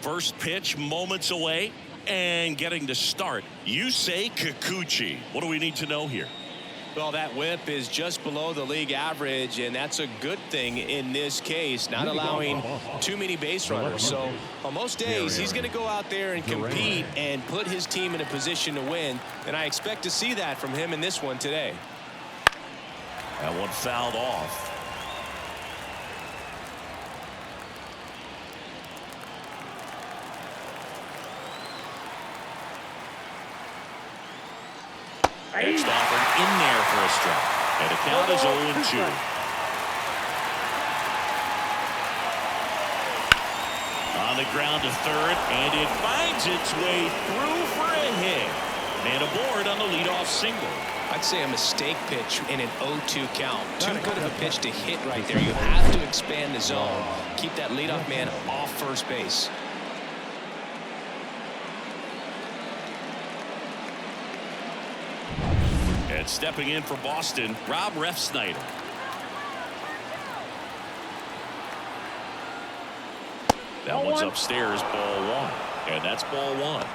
First pitch moments away and getting to start. You say Kikuchi. What do we need to know here? Well, that whip is just below the league average, and that's a good thing in this case, not allowing too many base runners. So on most days, he's going to go out there and compete and put his team in a position to win, and I expect to see that from him in this one today. That one fouled off. Edged off and in there for a strike. And the count is 0-2. On the ground to third, and it finds its way through for a hit. Man aboard on the leadoff single. I'd say a mistake pitch in an 0-2 count. Too good of a pitch to hit right there. You have to expand the zone. Keep that leadoff man off first base. And stepping in for Boston, Rob Refsnyder. That one's upstairs, ball one. And that's ball one.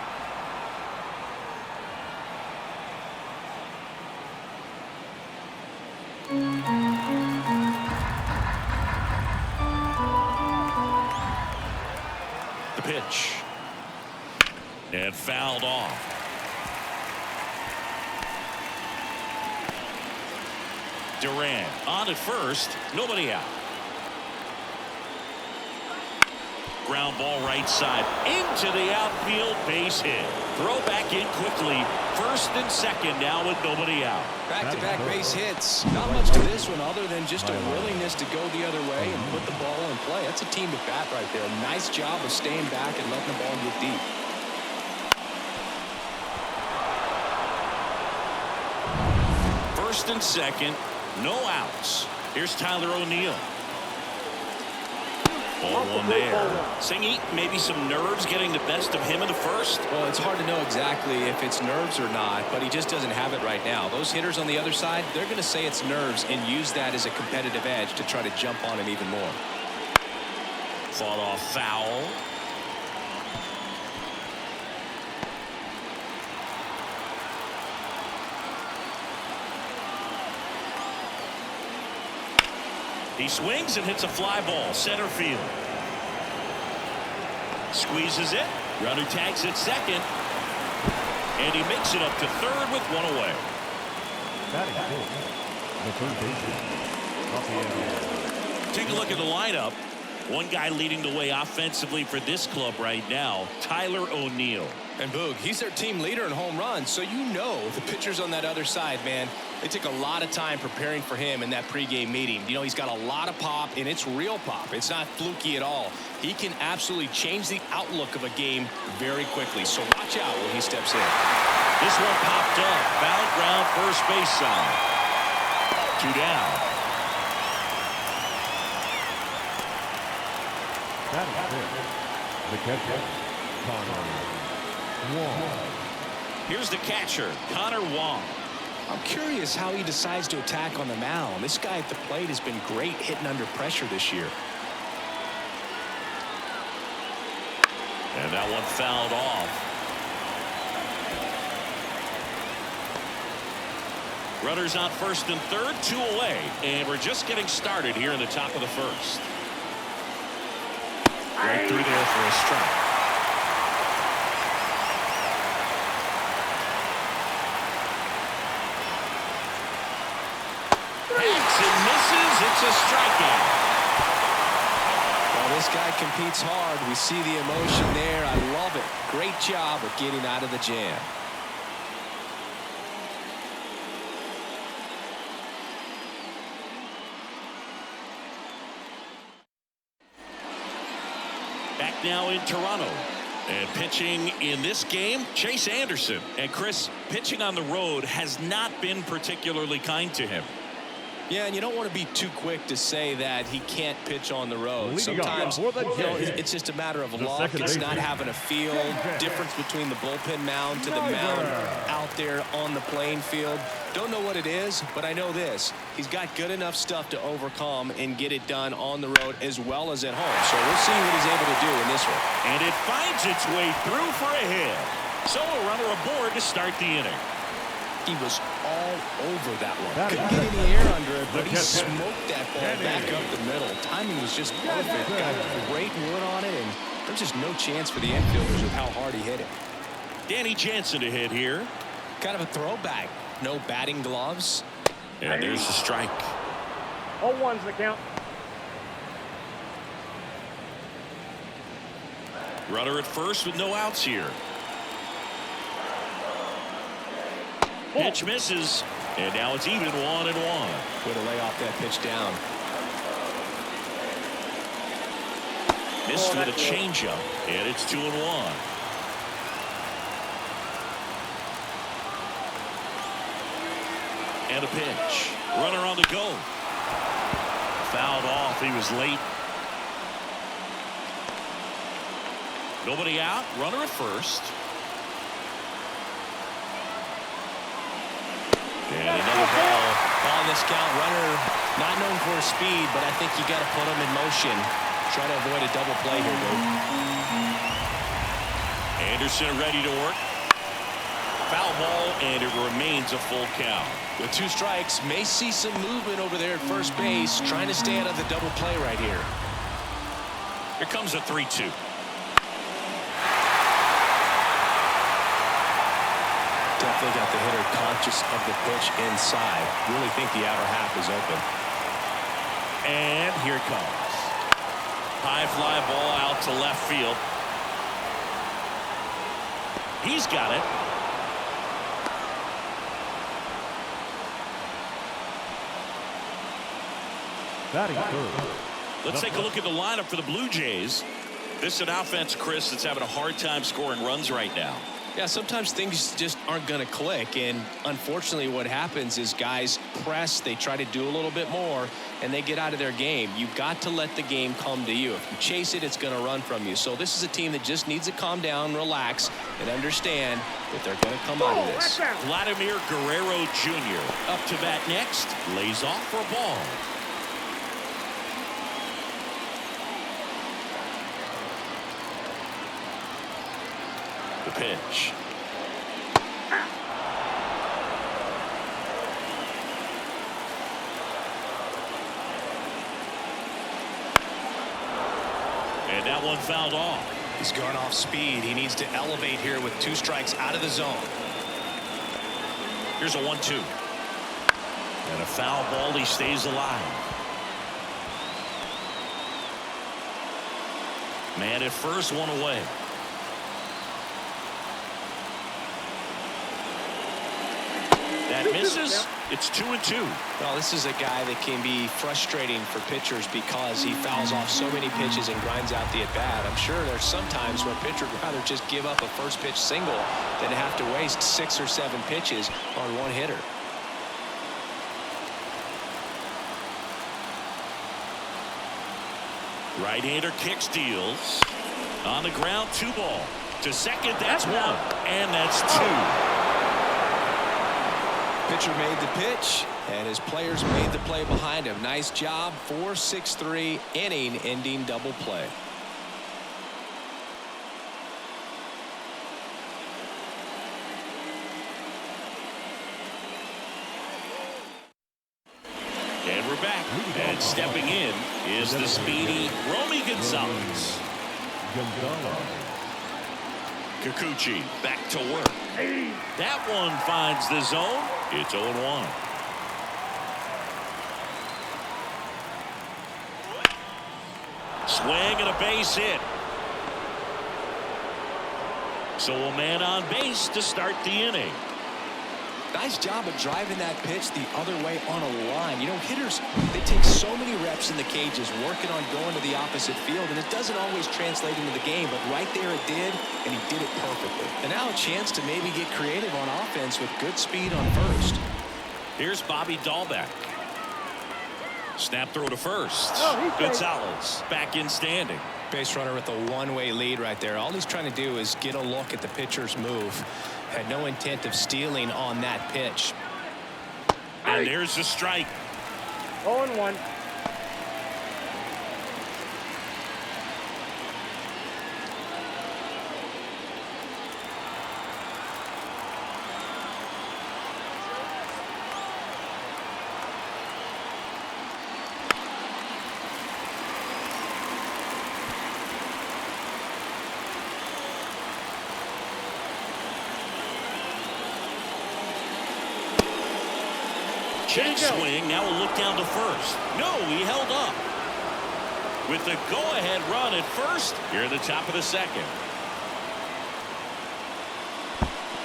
The pitch. And fouled off. Durant on at first, nobody out. Ground ball right side into the outfield, base hit. Throw back in quickly. First and second now with nobody out. Back-to-back base hits. Not much to this one other than just a willingness to go the other way and put the ball in play. That's a team at bat right there. Nice job of staying back and letting the ball get deep. First and second, no outs. Here's Tyler O'Neill. Ball one there. Singy, maybe some nerves getting the best of him in the first. Well, it's hard to know exactly if it's nerves or not, but he just doesn't have it right now. Those hitters on the other side, they're going to say it's nerves and use that as a competitive edge to try to jump on him even more. Fought off foul. He swings and hits a fly ball center field. Squeezes it. Runner tags at second. And he makes it up to third with one away. Take a look at the lineup. One guy leading the way offensively for this club right now, Tyler O'Neill. And Boog, he's their team leader in home runs, so you know the pitchers on that other side, man, they took a lot of time preparing for him in that pregame meeting. You know, he's got a lot of pop, and it's real pop. It's not fluky at all. He can absolutely change the outlook of a game very quickly, so watch out when he steps in. This one popped up. Foul ground first base side. 2 down. The catcher, Connor Wong. Here's the catcher, Connor Wong. I'm curious how he decides to attack on the mound. This guy at the plate has been great hitting under pressure this year. And that one fouled off. Runners on first and third, 2 away. And we're just getting started here in the top of the first. Right through there for a strike. Hits and misses. It's a strikeout. Well, this guy competes hard. We see the emotion there. I love it. Great job of getting out of the jam. Back now in Toronto. And pitching in this game, Chase Anderson. And Chris, pitching on the road has not been particularly kind to him. Yeah, and you don't want to be too quick to say that he can't pitch on the road. Sometimes, it's just a matter of luck. It's not having a feel. Difference between the bullpen mound to the mound out there on the playing field. Don't know what it is, but I know this. He's got good enough stuff to overcome and get it done on the road as well as at home. So we'll see what he's able to do in this one. And it finds its way through for a hit. So a runner aboard to start the inning. He was all over that one. Couldn't get any air under it, but he smoked that ball back up the middle. Timing was just perfect. Got great wood on it, and there's just no chance for the infielders with how hard he hit it. Danny Jansen to hit here. Kind of a throwback. No batting gloves. And there's the strike. 0-1's the count. Runner at first with no outs here. Pitch misses, and now it's even 1-1. Way to lay off that pitch down. Missed with a changeup, and it's 2-1. And a pitch. Runner on the go. Fouled off. He was late. Nobody out. Runner at first. And another ball. On this count, runner not known for his speed, but I think you got to put him in motion. Try to avoid a double play here, dude. Anderson ready to work. Foul ball, and it remains a full count. With 2 strikes, may see some movement over there at first base, trying to stay out of the double play right here. Here comes a 3-2. Definitely got the hitter conscious of the pitch inside. Really think the outer half is open. And here it comes. High fly ball out to left field. He's got it. Batting third. Let's take a look at the lineup for the Blue Jays. This is an offense, Chris, that's having a hard time scoring runs right now. Yeah, sometimes things just aren't going to click, and unfortunately what happens is guys press, they try to do a little bit more, and they get out of their game. You've got to let the game come to you. If you chase it, it's going to run from you. So this is a team that just needs to calm down, relax, and understand that they're going to come out of this. Vladimir Guerrero Jr. up to bat next, lays off for a ball. The pitch. And that one fouled off. He's gone off speed. He needs to elevate here with 2 strikes out of the zone. Here's a 1-2. And a foul ball. He stays alive. Man at first, 1 away. That misses. It's 2-2. Well, this is a guy that can be frustrating for pitchers because he fouls off so many pitches and grinds out the at-bat. I'm sure there's some times where a pitcher would rather just give up a first pitch single than have to waste 6 or 7 pitches on one hitter. Right-hander kicks, deals. On the ground, 2 ball. To second, that's 1. And that's 2. Pitcher made the pitch, and his players made the play behind him. Nice job. 4-6-3 inning-ending double play. And we're back. And stepping in is the speedy Romy Gonzalez. Kikuchi back to work. That one finds the zone. It's 0-1. Swing and a base hit. So a man on base to start the inning. Nice job of driving that pitch the other way on a line. You know, hitters, they take so many reps in the cages working on going to the opposite field, and it doesn't always translate into the game, but right there it did, and he did it perfectly. And now a chance to maybe get creative on offense with good speed on first. Here's Bobby Dahlbeck. Snap throw to first. Oh, Gonzalez back in standing. Base runner with a one-way lead right there. All he's trying to do is get a look at the pitcher's move. Had no intent of stealing on that pitch. And there's the strike. 0-1. Check swing. Now we'll look down to first. No, he held up. With the go-ahead run at first, here at the top of the second.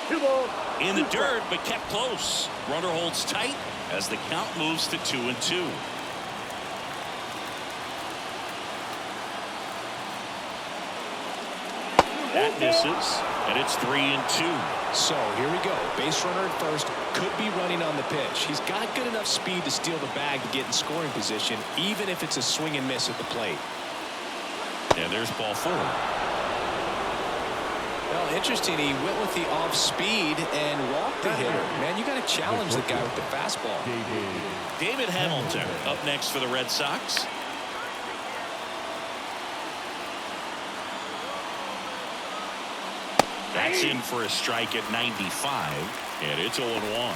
2 balls. In the dirt, but kept close. Runner holds tight as the count moves to 2-2. That misses, and it's 3-2. So here we go. Base runner at first, could be running on the pitch. He's got good enough speed to steal the bag to get in scoring position, even if it's a swing and miss at the plate. And there's ball 4. Well, interesting. He went with the off speed and walked the hitter. Man, you got to challenge the guy with the fastball. David Hamilton up next for the Red Sox. That's in for a strike at 95, and it's 0-1.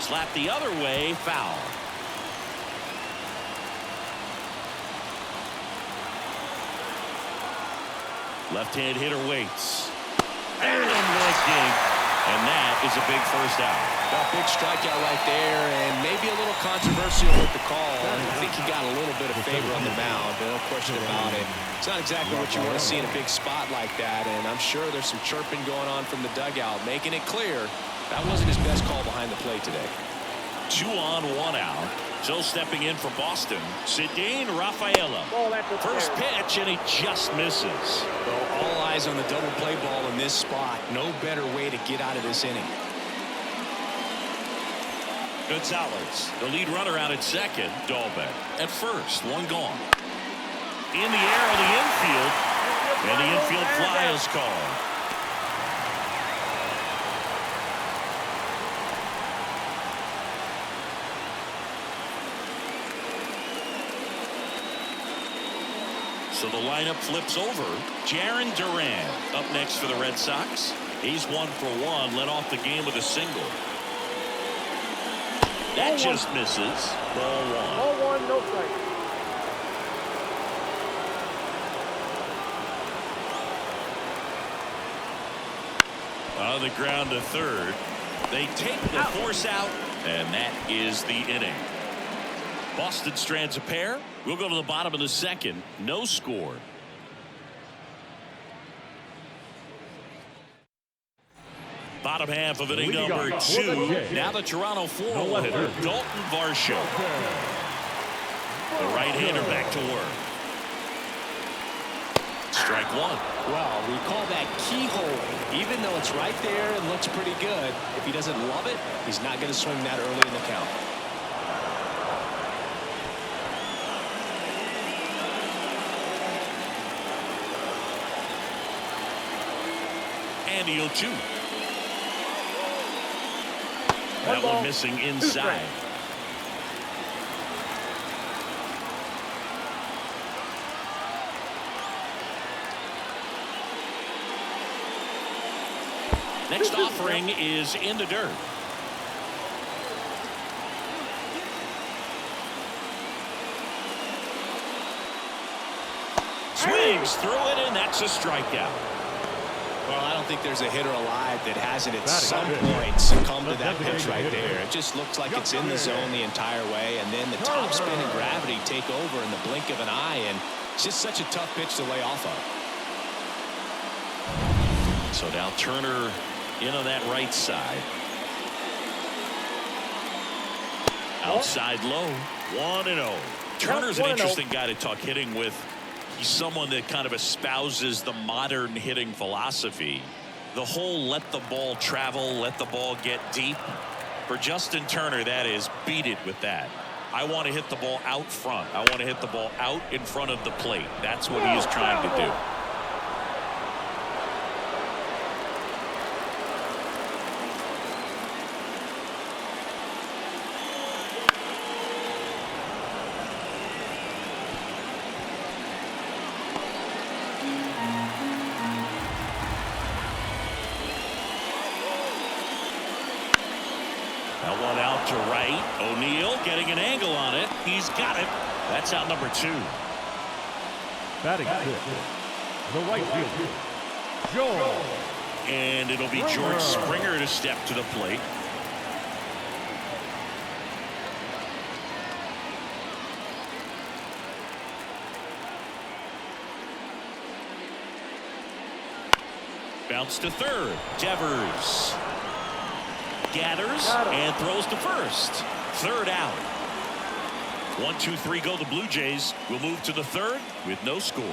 Slap the other way, foul. Left-hand hitter waits. And looking. And that is a big first out. A big strikeout right there, and maybe a little controversial with the call. I think he got a little bit of favor on the mound, no question about it. It's not exactly what you want to see in a big spot like that, and I'm sure there's some chirping going on from the dugout, making it clear that wasn't his best call behind the plate today. 2 on, 1 out. So stepping in for Boston, Cedane Rafaela. First pitch, and he just misses. Well, all eyes on the double play ball in this spot. No better way to get out of this inning. Gonzalez, the lead runner out at second. Dahlbeck at first, 1 gone. In the air of the infield, and the infield fly is called. So the lineup flips over. Jarren Duran up next for the Red Sox. He's 1 for 1, led off the game with a single. That just misses. Ball 1. 0-1, no strike. On the ground to third. They take the force out, and that is the inning. Boston strands a pair. We'll go to the bottom of the second. No score. Bottom half of inning number 2. Now the Toronto 4-1 hitter, Dalton Varsho. The right-hander back to work. Strike 1. Well, we call that keyhole. Even though it's right there and looks pretty good, if he doesn't love it, he's not going to swing that early in the count. And the 0-2. That one missing inside. Next offering is in the dirt. Swings through it, and that's a strikeout. Well, I don't think there's a hitter alive that hasn't at some point succumbed to that pitch right there. It just looks like it's in the zone the entire way, and then the top spin and gravity take over in the blink of an eye, and it's just such a tough pitch to lay off of. So now Turner in on that right side. Outside low, 1-0. Turner's an interesting guy to talk hitting with he's someone that kind of espouses the modern hitting philosophy. The whole let the ball travel, let the ball get deep. For Justin Turner, that is, beat it with that. I want to hit the ball out front. I want to hit the ball out in front of the plate. That's what he is trying to do. That one out to right. O'Neill getting an angle on it. He's got it. That's out number 2. Batting fifth, the right fielder, George. And it'll be George Springer to step to the plate. Bounce to third. Devers gathers and throws to first. Third out. 1, 2, 3 go the Blue Jays. Will move to the third with no score.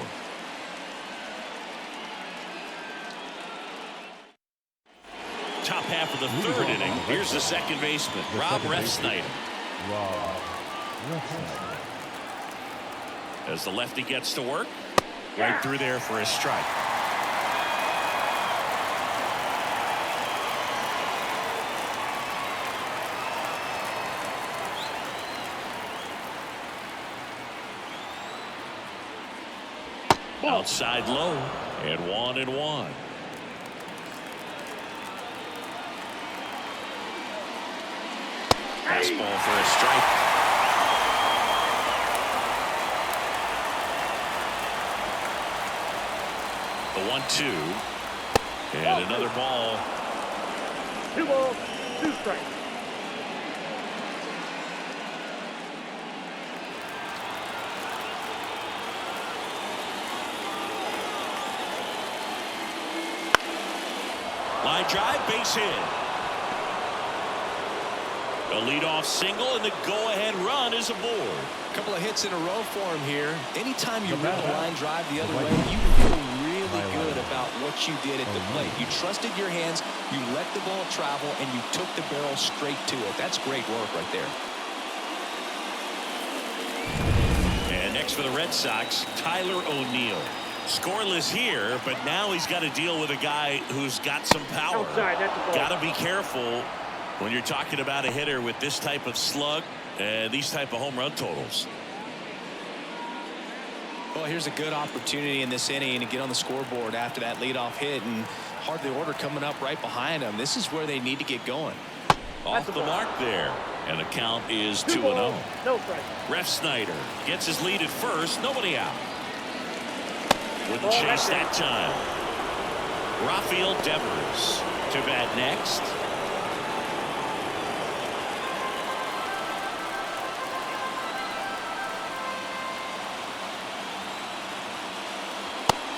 Top half of the third inning. Here's the second baseman, Rob Refsnyder. As the lefty gets to work, right through there for a strike. Outside low, and 1-1. Fastball for a strike. The 1-2, and another ball. 2 balls, 2 strikes. Line drive, base hit. A leadoff single, and the go-ahead run is aboard. A couple of hits in a row for him here. Anytime you run a line drive the other way, you feel really good about what you did at the plate. You trusted your hands, you let the ball travel, and you took the barrel straight to it. That's great work right there. And next for the Red Sox, Tyler O'Neill. Scoreless here, but now he's got to deal with a guy who's got some power. Got to be careful when you're talking about a hitter with this type of slug and these type of home run totals. Well, here's a good opportunity in this inning to get on the scoreboard after that leadoff hit, and hardly order coming up right behind them. This is where they need to get going. Off the mark there, and the count is 2-0. No strike. Refsnyder gets his lead at first, nobody out. Wouldn't chase that time. Rafael Devers to bat next.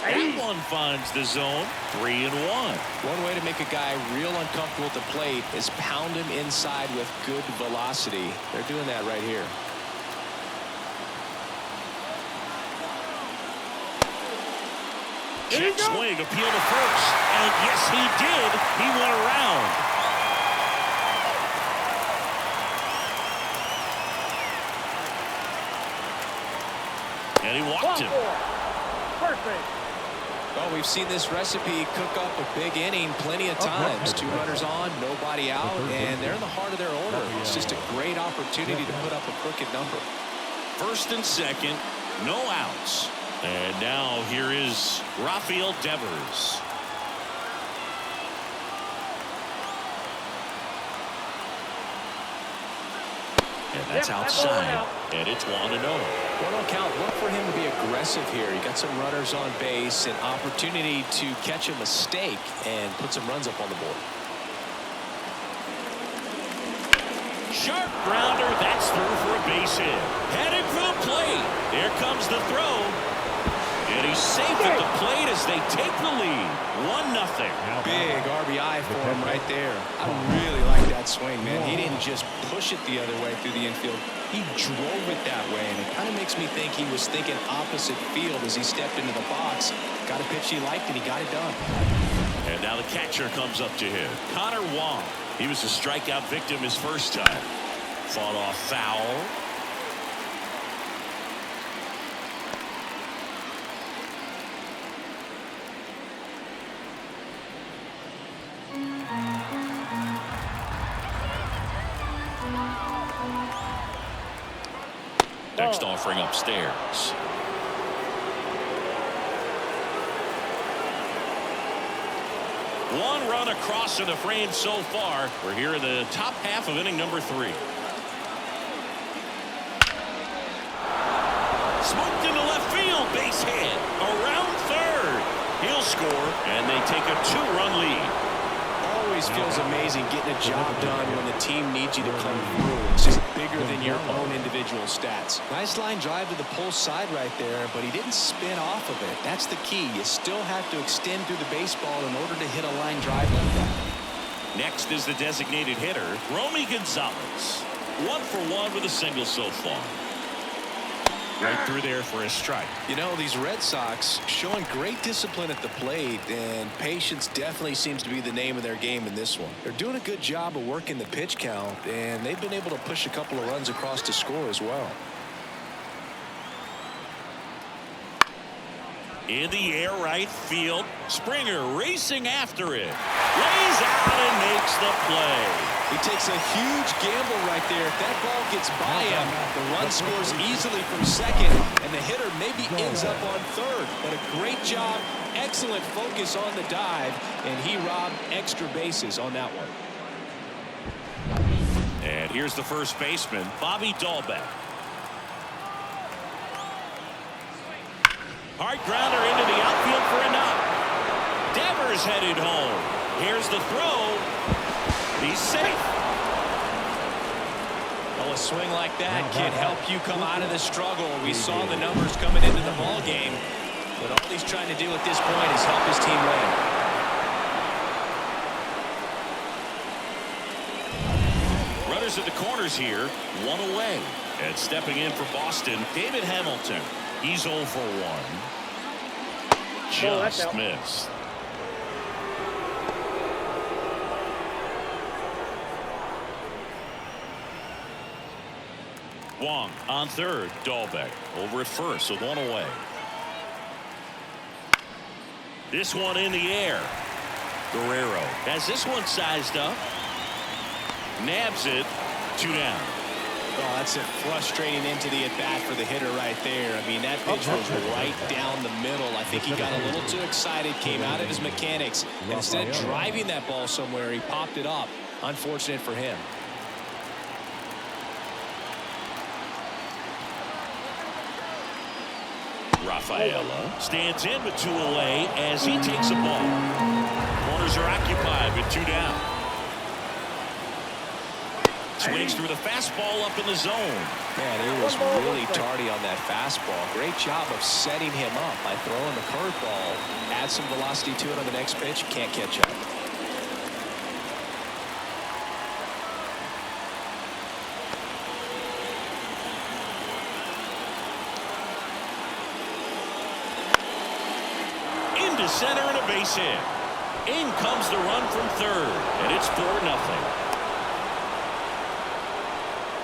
That one finds the zone. 3-1. One way to make a guy real uncomfortable at the plate is pound him inside with good velocity. They're doing that right here. Check swing, appeal to first, and yes, he did. He went around. And he walked him. First base. Well, we've seen this recipe cook up a big inning plenty of times. 2 runners on, nobody out, and they're in the heart of their order. It's just a great opportunity to put up a crooked number. First and second, no outs. And now here is Rafael Devers. And that's outside. And it's 1-0. One on count. Look for him to be aggressive here. You got some runners on base, an opportunity to catch a mistake and put some runs up on the board. Sharp grounder. That's through for a base hit. Headed for the plate. Here comes the throw. And he He's safe at the plate as they take the lead. 1-0. Big RBI for him right there. I really like that swing, man. He didn't just push it the other way through the infield. He drove it that way, and it kind of makes me think he was thinking opposite field as he stepped into the box. Got a pitch he liked, and he got it done. And now the catcher comes up to him. Connor Wong. He was a strikeout victim his first time. Fought off foul. Next offering upstairs. One run across in the frame so far. We're here in the top half of inning number 3. Smoked into left field. Base hit. Around third. He'll score, and they take a 2-run lead. Always feels amazing getting a job done when the team needs you to come through. It's just bigger than your own individual stats. Nice line drive to the pull side right there, but he didn't spin off of it. That's the key. You still have to extend through the baseball in order to hit a line drive like that. Next is the designated hitter, Romy Gonzalez. 1 for 1 with a single so far. Right through there for a strike. You know, these Red Sox showing great discipline at the plate, and patience definitely seems to be the name of their game in this one. They're doing a good job of working the pitch count, and they've been able to push a couple of runs across to score as well. In the air right field. Springer racing after it. Lays out and makes the play. He takes a huge gamble right there. If that ball gets by him, the run scores easily from second, and the hitter maybe ends up on third. But a great job, excellent focus on the dive, and he robbed extra bases on that one. And here's the first baseman, Bobby Dahlbeck. Hard grounder into the outfield for a knock. Devers headed home. Here's the throw. He's safe. Well, a swing like that can help you come out of the struggle. We saw the numbers coming into the ball game, but all he's trying to do at this point is help his team win. Runners at the corners here, 1 away. And stepping in for Boston, David Hamilton. He's 0 for 1. Just missed. Wong on third. Dahlbeck over at first with 1 away. This one in the air. Guerrero has this one sized up. Nabs it. 2 down. Oh, that's a frustrating into the at-bat for the hitter right there. I mean, that pitch was right down the middle. I think he got a little too excited, came out of his mechanics, and instead of driving that ball somewhere, he popped it up. Unfortunate for him. Rafaela stands in with 2 away as he takes a ball. Corners are occupied with 2 down. Swings through the fastball up in the zone. Man, he was really tardy on that fastball. Great job of setting him up by throwing the curveball. Add some velocity to it on the next pitch. Can't catch up. Into center and a base hit. In comes the run from third, and it's 4-0.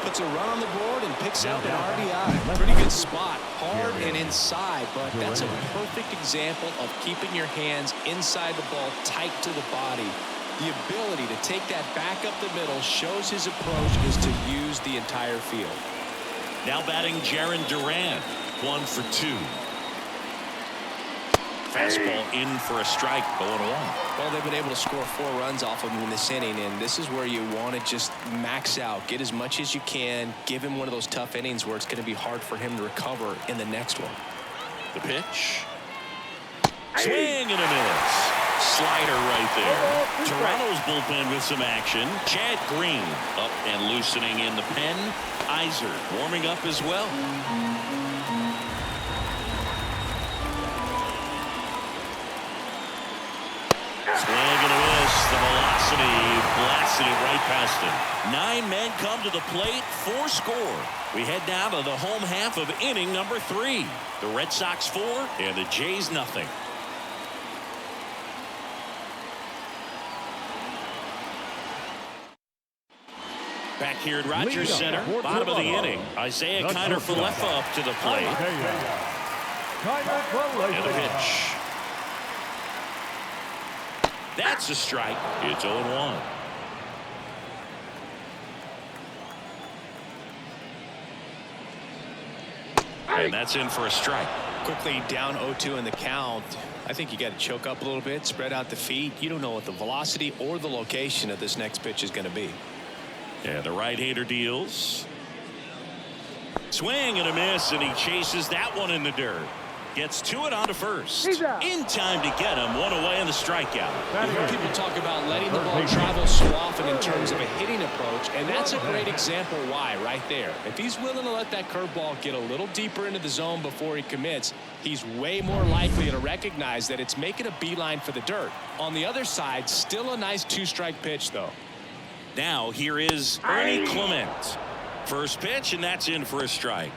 Puts a run on the board and picks out an RBI. Pretty good spot. Hard and inside, but that's a perfect example of keeping your hands inside the ball, tight to the body. The ability to take that back up the middle shows his approach is to use the entire field. Now batting Jarren Duran. 1 for 2. Fastball in for a strike, 0-1. Well, they've been able to score 4 runs off of him in this inning, and this is where you want to just max out, get as much as you can, give him one of those tough innings where it's going to be hard for him to recover in the next one. The pitch. Swing and a miss. Slider right there. Toronto's bullpen with some action. Chad Green up and loosening in the pen. Iser warming up as well. and he blasted it right past him. 9 men come to the plate, 4 score. We head now to the home half of inning number 3. The Red Sox 4 and the Jays nothing. Back here at Rogers Center, bottom of the inning. Isaiah Kiner-Falefa up to the plate. And a pitch. That's a strike. It's 0-1. And that's in for a strike. Quickly down 0-2 in the count. I think you got to choke up a little bit, spread out the feet. You don't know what the velocity or the location of this next pitch is going to be. Yeah, the right-hander deals. Swing and a miss, and he chases that one in the dirt. Gets to it onto first. In time to get him. One away in the strikeout. You hear people talk about letting the ball travel so often in terms of a hitting approach, and that's a great example why right there. If he's willing to let that curveball get a little deeper into the zone before he commits, he's way more likely to recognize that it's making a beeline for the dirt. On the other side, still a nice 2-strike pitch, though. Now here is Ernie Clement. First pitch, and that's in for a strike.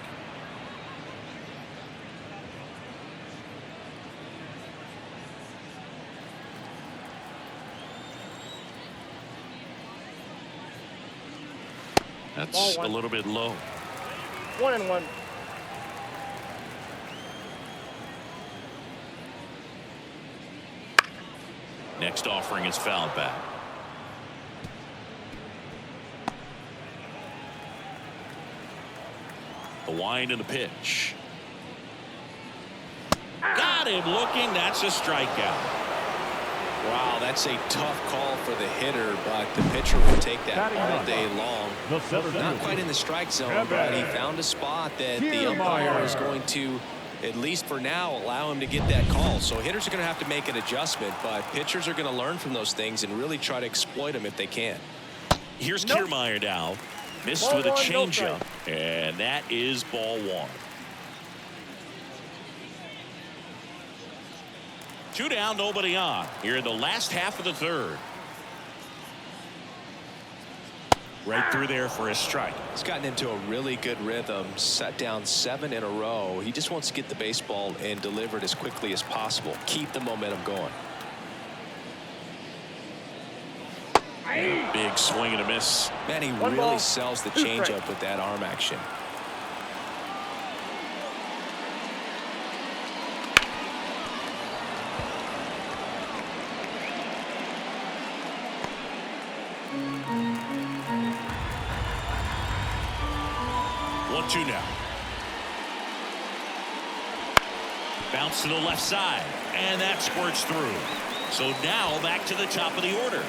That's a little bit low. 1-1. Next offering is fouled back. The wind and the pitch. Got him looking. That's a strikeout. Wow, that's a tough call for the hitter, but the pitcher will take that all day long. Not quite in the strike zone, but he found a spot that the umpire is going to, at least for now, allow him to get that call. So hitters are going to have to make an adjustment, but pitchers are going to learn from those things and really try to exploit them if they can. Here's Kiermaier now. Missed with a changeup, and that is ball 1. 2 down, nobody on. Here in the last half of the 3rd. Right through there for a strike. He's gotten into a really good rhythm, set down 7 in a row. He just wants to get the baseball and deliver it as quickly as possible. Keep the momentum going. Big swing and a miss. Man, he really sells the changeup with that arm action. Two now. Bounce to the left side, and that squirts through. So now back to the top of the order.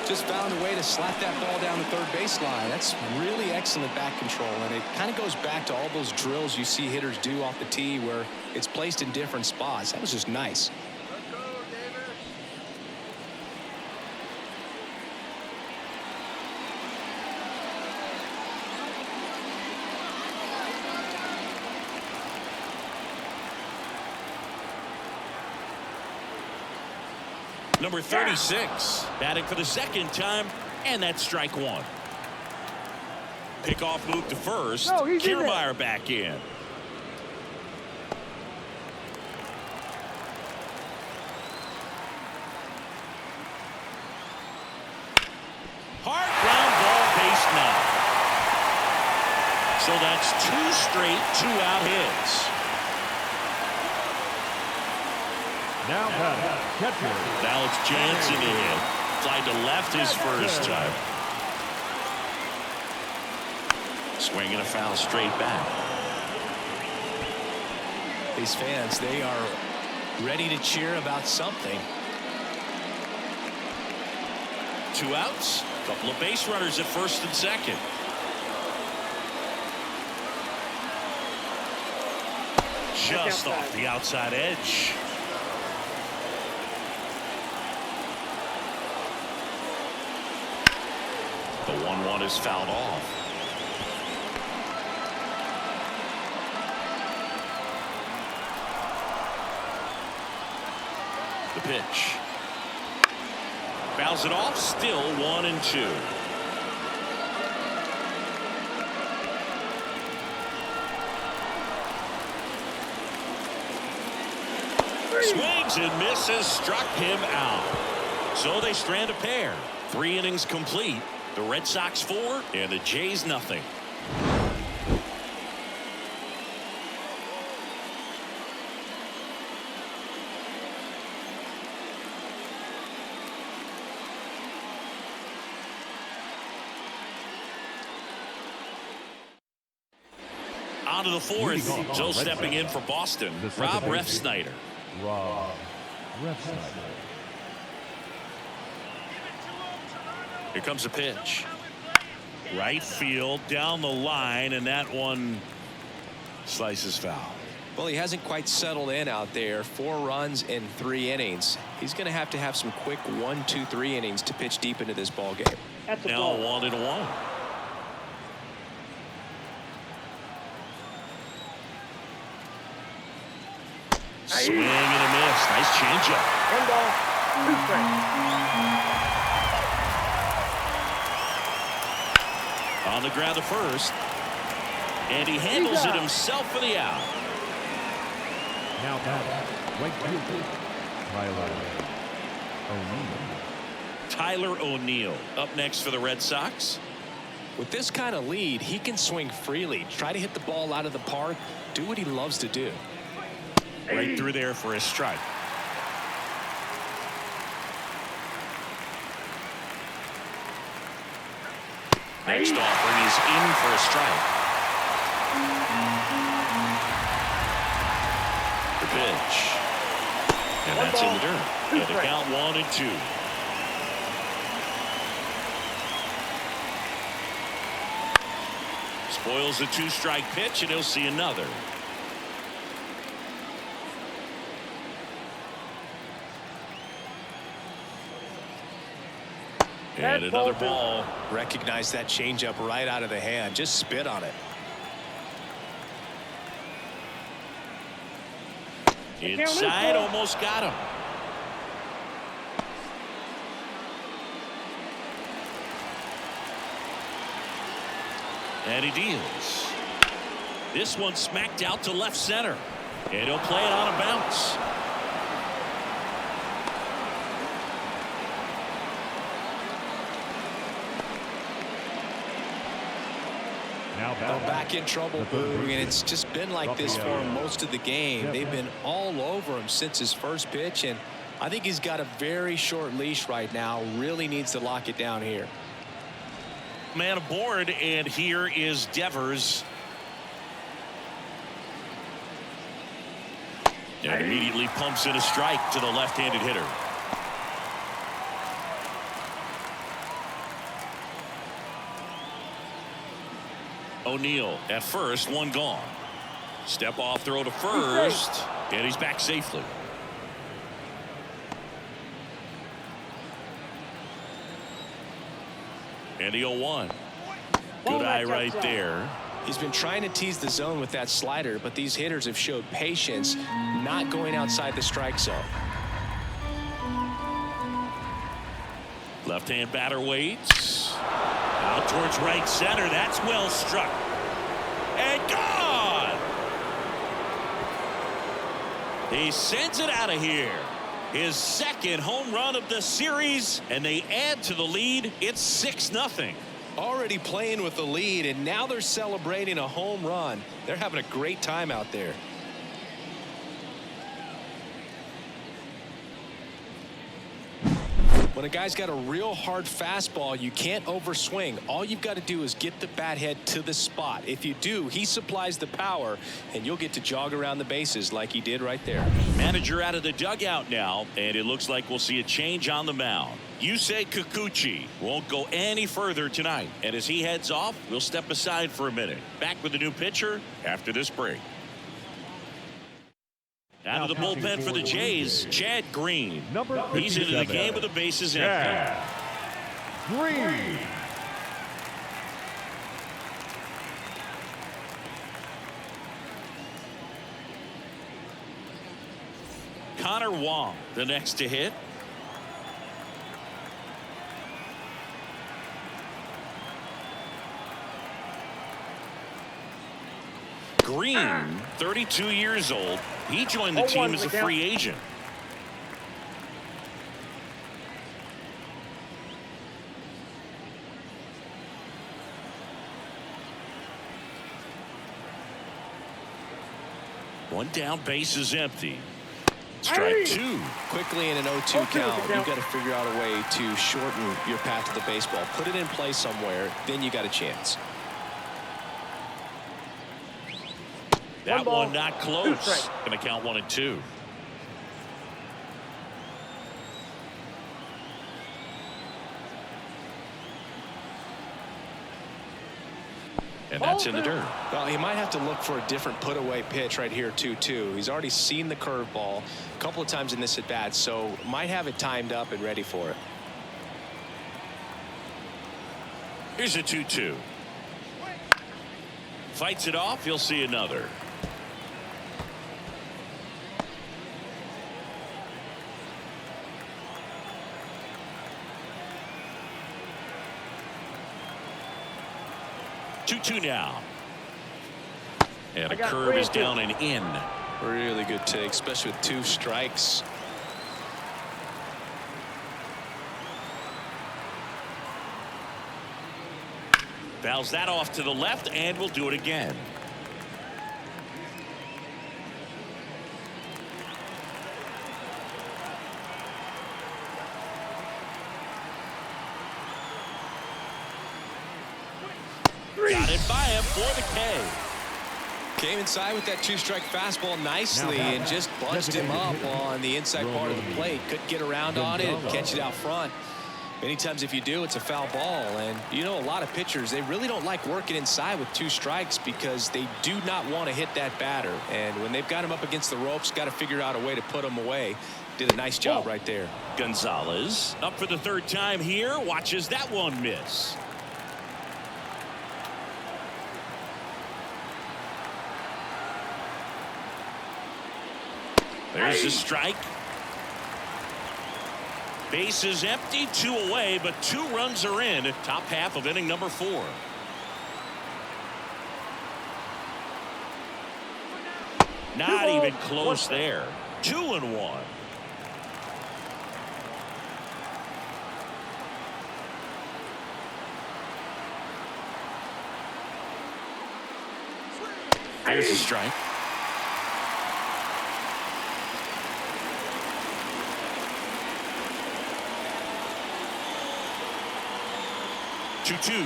Just found a way to slap that ball down the third baseline. That's really excellent back control, and it kind of goes back to all those drills you see hitters do off the tee where it's placed in different spots. That was just nice. Number 36 batting for the 2nd time, and that's strike 1. Pickoff move to first. Kiermaier back in. Hard ground ball, base now. So that's 2 straight 2-out hits. Now catcher. Now it's Jansen to hit. Fly to left his first time. Swing and a foul straight back. These fans, they are ready to cheer about something. 2 outs. Couple of base runners at first and second. Just off the outside edge. The 1-1 is fouled off. pitch. Fouls it off. Still 1-2. Swings and misses. Struck him out. So they strand a pair. 3 innings complete. The Red Sox 4 and the Jays nothing. On to the 4th. Joe stepping in for Boston. Rob Refsnyder. Rob Refsnyder. Here comes a pitch. Right field down the line, and that one slices foul. Well, he hasn't quite settled in out there. 4 runs in 3 innings. He's going to have some quick 1, 2, 3 innings to pitch deep into this ball game. That's a Now ball. 1-1. Swing and a miss. Nice changeup. 1 ball, 2 strikes. On the ground to first. And he handles it himself for the out. Now back. Right field. Tyler O'Neill up next for the Red Sox. With this kind of lead, he can swing freely, try to hit the ball out of the park, do what he loves to do. Right through there for a strike. Next offering is in for a strike. The pitch. And that's in the dirt. And the count 1-2. Spoils the 2-strike pitch, and he'll see another. And another ball. Recognize that changeup right out of the hand. Just spit on it. Inside, almost got him. And he deals. This one smacked out to left center. And he'll play it on a bounce. Now back in trouble, Boog, and it's just been like this for him most of the game. They've been all over him since his first pitch, and I think he's got a very short leash right now. Really needs to lock it down here. Man aboard, and here is Devers. And immediately pumps in a strike to the left-handed hitter. O'Neill at first, one gone. Step off throw to first, and he's back safely. And the 0-1. Good eye right there. He's been trying to tease the zone with that slider, but these hitters have showed patience, not going outside the strike zone. Left-hand batter waits. Out towards right center. That's well struck. And gone! He sends it out of here. His second home run of the series, and they add to the lead. It's 6-0. Already playing with the lead, and now they're celebrating a home run. They're having a great time out there. When a guy's got a real hard fastball, you can't overswing. All you've got to do is get the bat head to the spot. If you do, he supplies the power, and you'll get to jog around the bases like he did right there. Manager out of the dugout now, and it looks like we'll see a change on the mound. Yusei Kikuchi won't go any further tonight, and as he heads off, we'll step aside for a minute. Back with the new pitcher after this break. Out of the bullpen for the Jays, Chad Green. He's into the game with the bases empty. Green. Connor Wong, the next to hit. Green, 32 years old. He joined the team as a free agent. One down, base is empty. Strike two. Quickly in an 0-2 count, you've got to figure out a way to shorten your path to the baseball. Put it in play somewhere, then you got a chance. That one not close. Going to count 1-2. And that's in the dirt. Well, he might have to look for a different put-away pitch right here, 2-2. He's already seen the curveball a couple of times in this at-bat, so might have it timed up and ready for it. Here's a 2-2. Fights it off. You'll see another. Two now. And a curve is down and in. Really good take, especially with 2 strikes. Fouls that off to the left, and we'll do it again. Got it by him for the K. Came inside with that 2-strike fastball nicely and just bunched him up on the inside part of the plate. Couldn't get around on it and catch it out front. Many times if you do, it's a foul ball. And you know, a lot of pitchers, they really don't like working inside with 2 strikes because they do not want to hit that batter. And when they've got him up against the ropes, got to figure out a way to put him away. Did a nice job right there. Gonzalez up for the 3rd time here. Watches that one miss. There's a strike. Base is empty, 2 away, but 2 runs are in. Top half of inning number 4. Not even close there. 2-1. There's a strike. Two.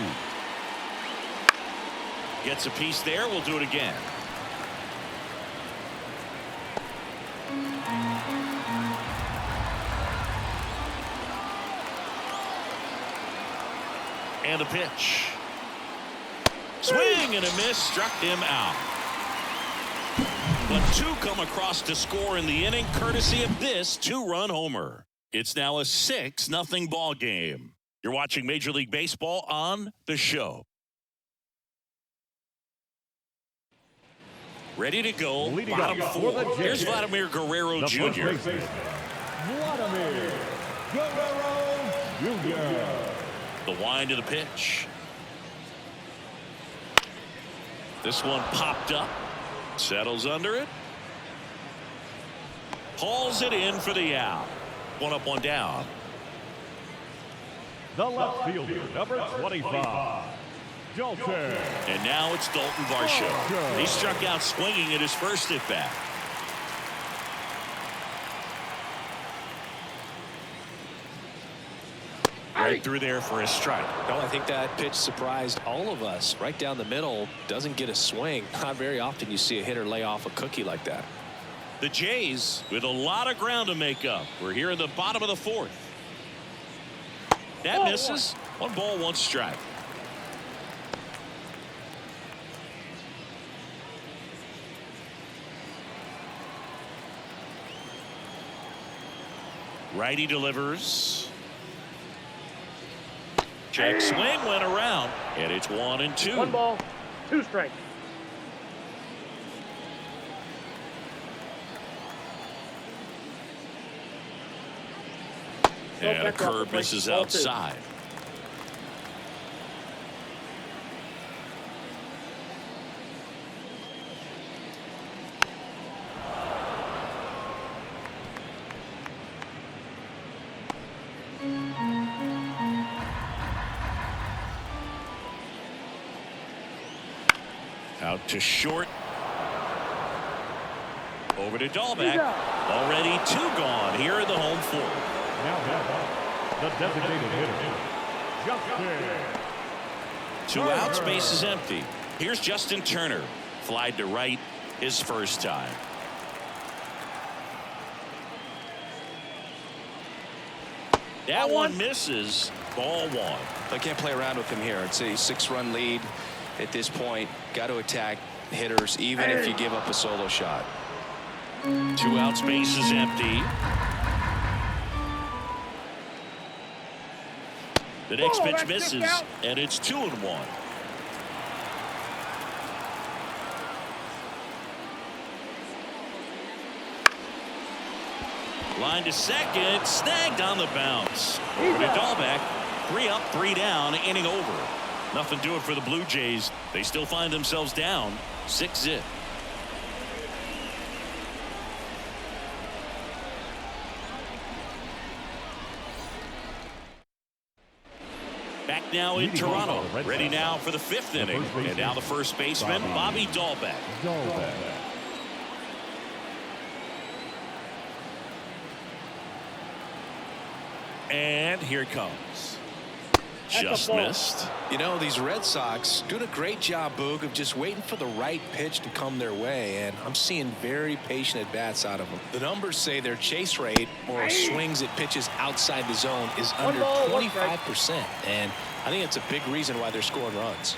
Gets a piece there. We'll do it again. And a pitch. Swing and a miss. Struck him out. But 2 come across to score in the inning, courtesy of this 2-run homer. It's now a 6-0 ball game. You're watching Major League Baseball on the show. Ready to go. Bottom 4. Here's Vladimir Guerrero Jr. Vladimir Guerrero Jr. The wind of the pitch. This one popped up. Settles under it. Hauls it in for the out. 1 up, 1 down. The left fielder, number 25, Dalton. And now it's Dalton Varsho. He struck out swinging at his first at bat. Right through there for a strike. Well, I think that pitch surprised all of us. Right down the middle, doesn't get a swing. Not very often you see a hitter lay off a cookie like that. The Jays with a lot of ground to make up. We're here in the bottom of the 4th. That misses. 1 ball, 1 strike. Righty delivers. Check swing went around, and it's 1-2. 1 ball, 2 strikes. And a curve misses outside. Out to short. Over to Dahlbeck. Already 2 gone here in the home fourth. Now the designated hitter, Justin. 2 outs, base is empty. Here's Justin Turner. Flied to right his first time. That one misses. Ball 1. I can't play around with him here. It's a 6-run lead at this point. Got to attack hitters even if you give up a solo shot. 2 outs, base is empty. The next pitch misses, and it's 2-1. Line to second, snagged on the bounce. Over to Dahlbeck. 3 up, 3 down, inning over. Nothing doing for the Blue Jays. They still find themselves down 6-0. Back now in Toronto. Ready now for the 5th inning. And now the first baseman, Bobby Dahlbeck. And here it comes. Just missed. You know, these Red Sox doing a great job, Boog, of just waiting for the right pitch to come their way, and I'm seeing very patient at-bats out of them. The numbers say their chase rate, or swings at pitches outside the zone, is under 25%, and I think it's a big reason why they're scoring runs.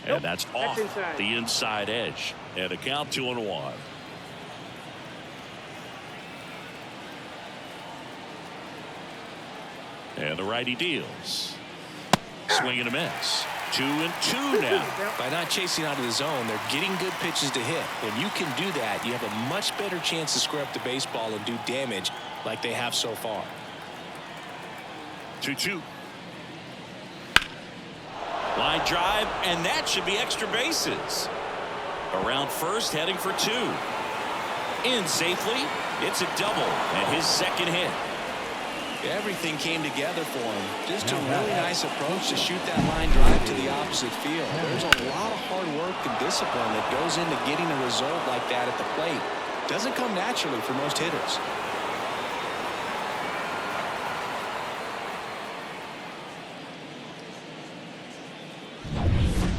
And that's off the inside edge. And a count 2-1. And the righty deals. Swing and a miss. 2-2 now. By not chasing out of the zone, they're getting good pitches to hit. When you can do that, you have a much better chance to square up the baseball and do damage like they have so far. 2-2. Line drive, and that should be extra bases. Around first, heading for 2. In safely. It's a double and his second hit. Everything came together for him. Just a really nice approach to shoot that line drive to the opposite field. There's a lot of hard work and discipline that goes into getting a result like that at the plate. Doesn't come naturally for most hitters.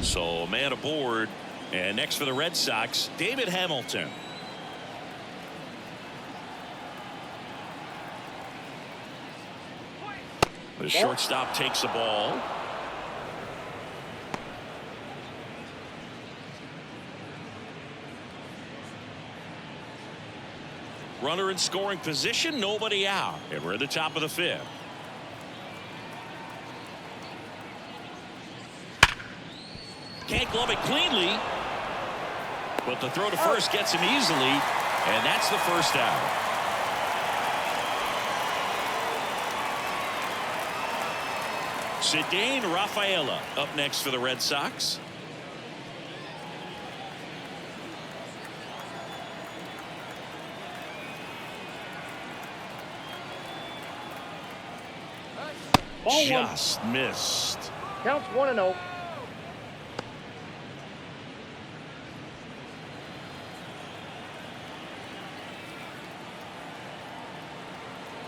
So a man aboard, and next for the Red Sox, David Hamilton. The shortstop takes the ball. Runner in scoring position, nobody out, and we're at the top of the 5th. Can't glove it cleanly, but the throw to first gets him easily, and that's the first out. Cedane Rafaela up next for the Red Sox. Ball Just missed. Counts 1-0.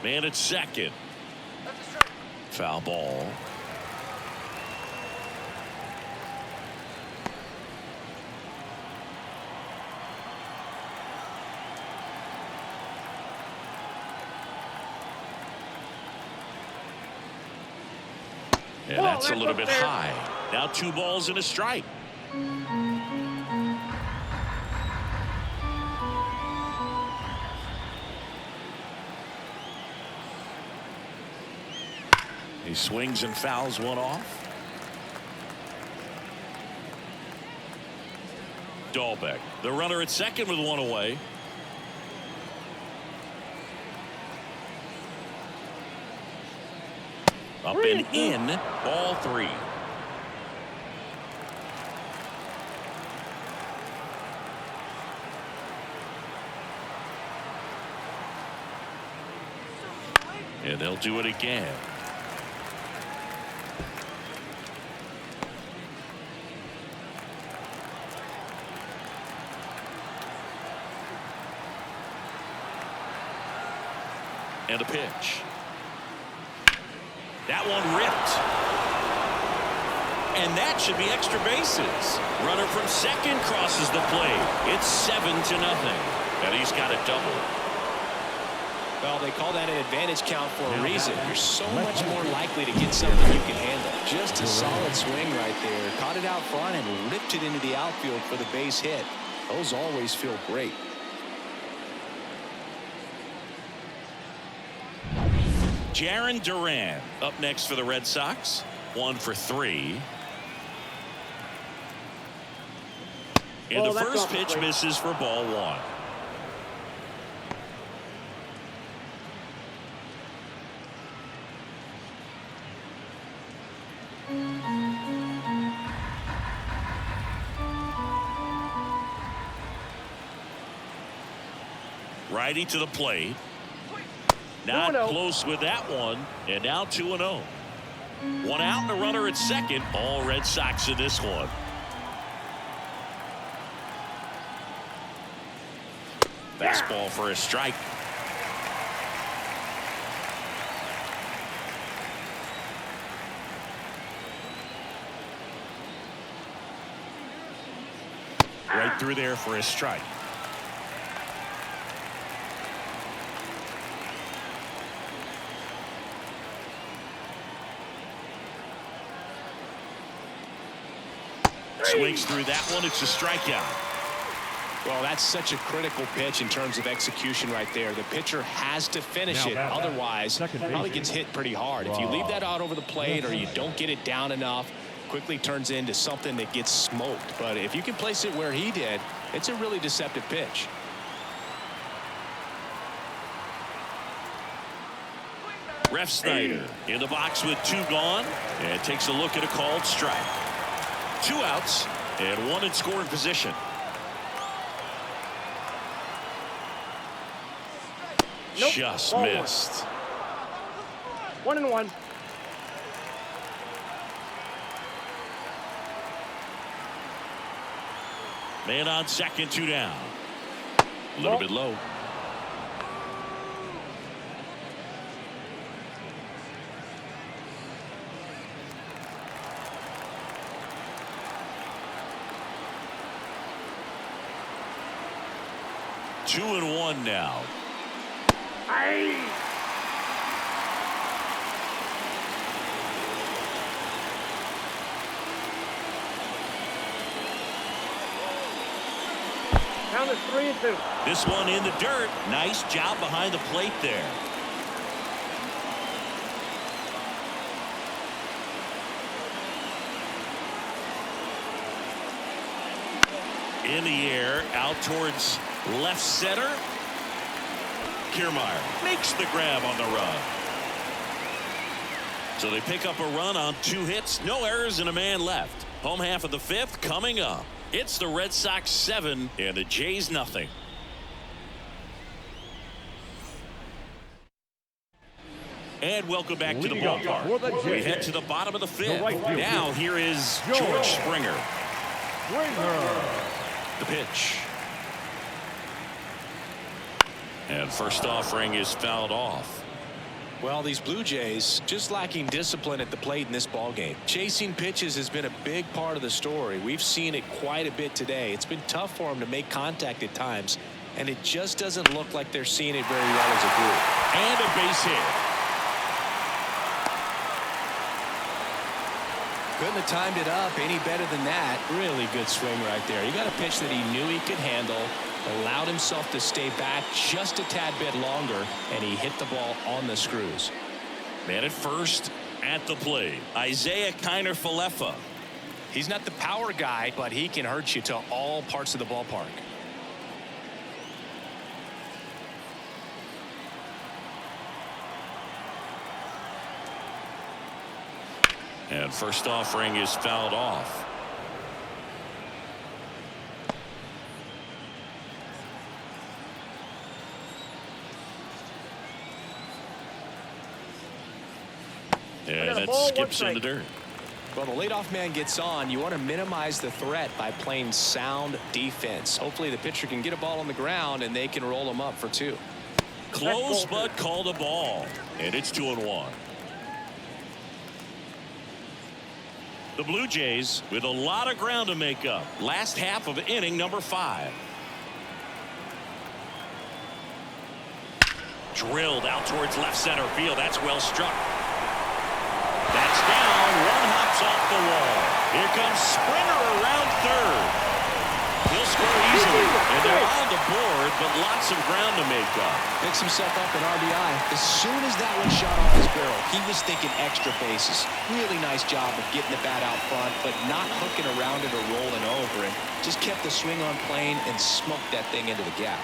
Man at second. Foul ball. And that's a little bit high. Now 2 balls and a strike. He swings and fouls one off. Dahlbeck, the runner at second with one away. Up and in, ball 3. And they'll do it again. And a pitch. That one ripped. And that should be extra bases. Runner from second crosses the plate. It's 7-0. And he's got a double. Well, they call that an advantage count for a reason. You're so much more likely to get something you can handle. Just a solid swing right there. Caught it out front and ripped it into the outfield for the base hit. Those always feel great. Jarren Duran up next for the Red Sox. 1 for 3. And the first pitch misses for ball 1. Righty to the plate. Not close with that one. And now 2-0. 1 out and a runner at second. All Red Sox in this one. Fastball for a strike. Right through there for a strike. Swings through that one. It's a strikeout. Well, that's such a critical pitch in terms of execution right there. The pitcher has to finish it. Otherwise, probably gets hit pretty hard. If you leave that out over the plate or you don't get it down enough, quickly turns into something that gets smoked. But if you can place it where he did, it's a really deceptive pitch. Ref Snyder in the box with 2 gone and takes a look at a called strike. 2 outs and 1 in scoring position. Just missed. 1-1. Man on second, 2 down. A little bit low. Two and 1 now. Count is 3-2. This one in the dirt. Nice job behind the plate there. In the air, out towards left center. Kiermaier makes the grab on the run. So they pick up a run on 2 hits, no errors, and a man left. Home half of the 5th coming up. It's the Red Sox 7 and the Jays nothing. And welcome back to the ballpark. We head to the bottom of the 5th. Now here is George Springer. The pitch. And first offering is fouled off. Well, these Blue Jays just lacking discipline at the plate in this ballgame. Chasing pitches has been a big part of the story. We've seen it quite a bit today. It's been tough for them to make contact at times, and it just doesn't look like they're seeing it very well as a group. And a base hit. Couldn't have timed it up any better than that. Really good swing right there. He got a pitch that he knew he could handle, allowed himself to stay back just a tad bit longer, and he hit the ball on the screws. Man at first at the plate, Isaiah Kiner-Falefa. He's not the power guy, but he can hurt you to all parts of the ballpark. And first offering is fouled off. And that skips in the dirt. Well, the leadoff man gets on. You want to minimize the threat by playing sound defense. Hopefully the pitcher can get a ball on the ground and they can roll him up for 2. Close but called a ball. And it's 2-1. The Blue Jays with a lot of ground to make up. Last half of inning number 5. Drilled out towards left center field. That's well struck. That's down. One hops off the wall. Here comes Springer around third. He'll score easily. And they're on the board, but lots of ground to make up. Picks himself up an RBI. As soon as that one shot off his barrel, he was thinking extra bases. Really nice job of getting the bat out front, but not hooking around it or rolling over it. Just kept the swing on plane and smoked that thing into the gap.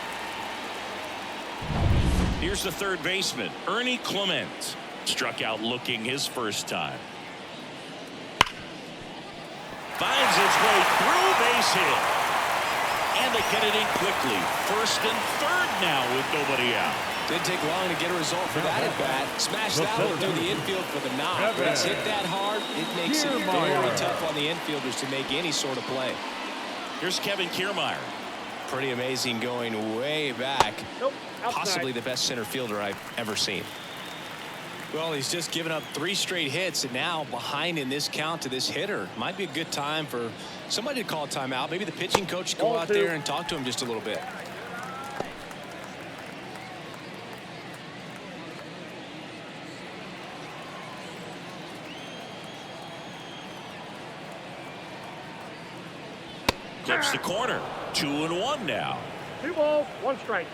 Here's the third baseman, Ernie Clement. Struck out looking his first time. Finds its way through, base hit. And they get it in quickly. First and third now with nobody out. Didn't take long to get a result for that at bat. Smashed that one through the infield for the knock. When it's hit that hard, it makes it very tough on the infielders to make any sort of play. Here's Kevin Kiermaier. Pretty amazing going way back. Nope, outside. Possibly the best center fielder I've ever seen. Well, he's just given up 3 straight hits, and now behind in this count to this hitter. Might be a good time for somebody to call a timeout. Maybe the pitching coach go out there and talk to him just a little bit. Clips the corner. 2-1 now. 2 balls, 1 strike.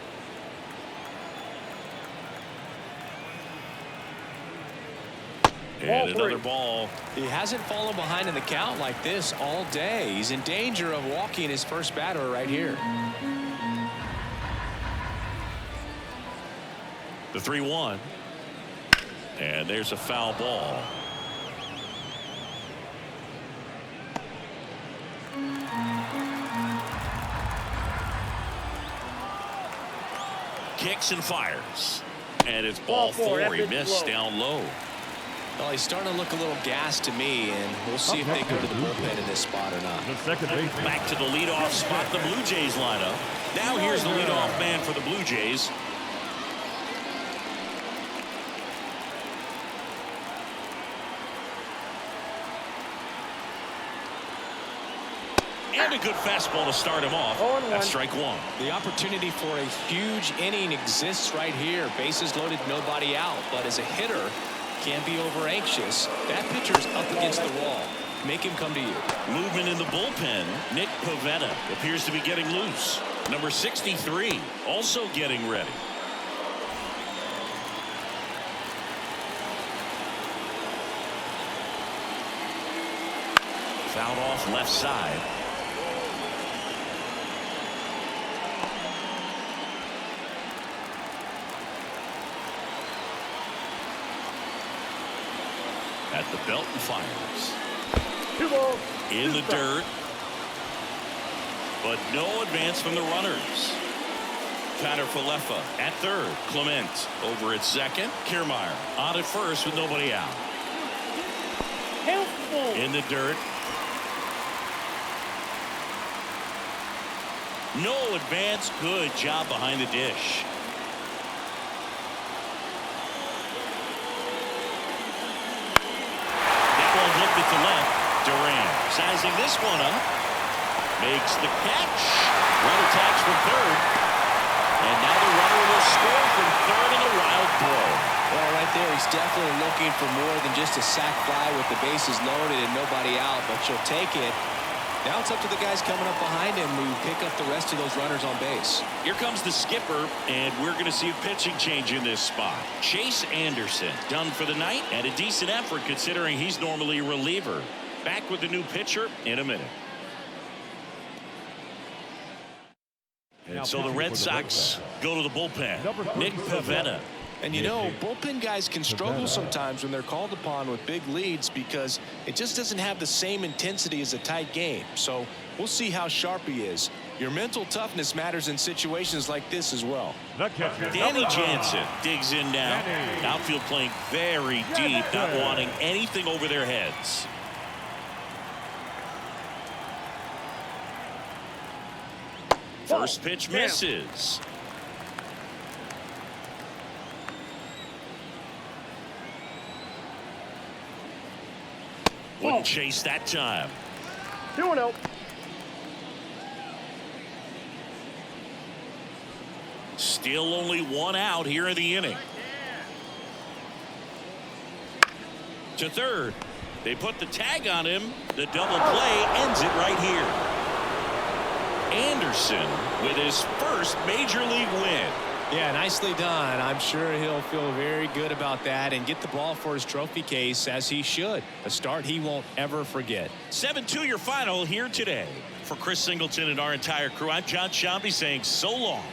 And another ball. He hasn't fallen behind in the count like this all day. He's in danger of walking his first batter right here. The 3-1. And there's a foul ball. Kicks and fires. And it's ball 4. He missed down low. Well, he's starting to look a little gassed to me, and we'll see if they go to the bullpen in this spot or not. The second base. Back to the leadoff spot, the Blue Jays lineup. Now here's the leadoff man for the Blue Jays. And a good fastball to start him off. That's strike 1. The opportunity for a huge inning exists right here. Bases loaded, nobody out. But as a hitter, can't be over anxious. That pitcher's up against the wall. Make him come to you. Movement in the bullpen. Nick Pivetta appears to be getting loose. Number 63 also getting ready. Fouled off left side. At the belt and fires. 2 balls. In the dirt. But no advance from the runners. Tyler Falefa at third. Clement over at second. Kiermaier on at first with nobody out. Helpful. In the dirt. No advance. Good job behind the dish. Looked at the left. Duran sizing this one up. Makes the catch. Runner tags from third. And now the runner will score from third in a wild throw. Well, right there, he's definitely looking for more than just a sac fly with the bases loaded and nobody out, but you'll take it. Now it's up to the guys coming up behind him who pick up the rest of those runners on base. Here comes the skipper, and we're going to see a pitching change in this spot. Chase Anderson done for the night, and a decent effort considering he's normally a reliever. Back with the new pitcher in a minute. And so the Red Sox go to the bullpen. Nick Pivetta. And you know, bullpen guys can struggle sometimes when they're called upon with big leads because it just doesn't have the same intensity as a tight game. So we'll see how sharp he is. Your mental toughness matters in situations like this as well. Danny Jansen digs in now. Outfield playing very deep, not wanting anything over their heads. First pitch misses. Wouldn't chase that time. 2-0. Still only one out here in the inning. To third. They put the tag on him. The double play ends it right here. Anderson with his first major league win. Yeah, nicely done. I'm sure he'll feel very good about that and get the ball for his trophy case, as he should. A start he won't ever forget. 7-2 your final here today. For Chris Singleton and our entire crew, I'm John Shambi saying so long.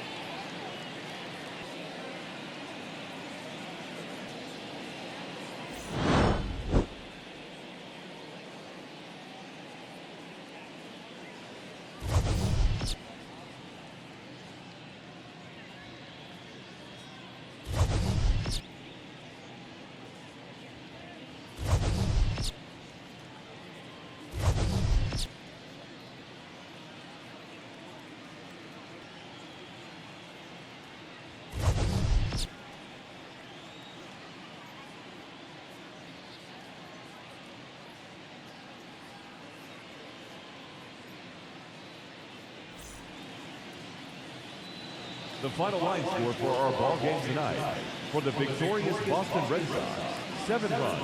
The final line score for our ball game tonight. For the victorious Boston Red Sox, 7 runs.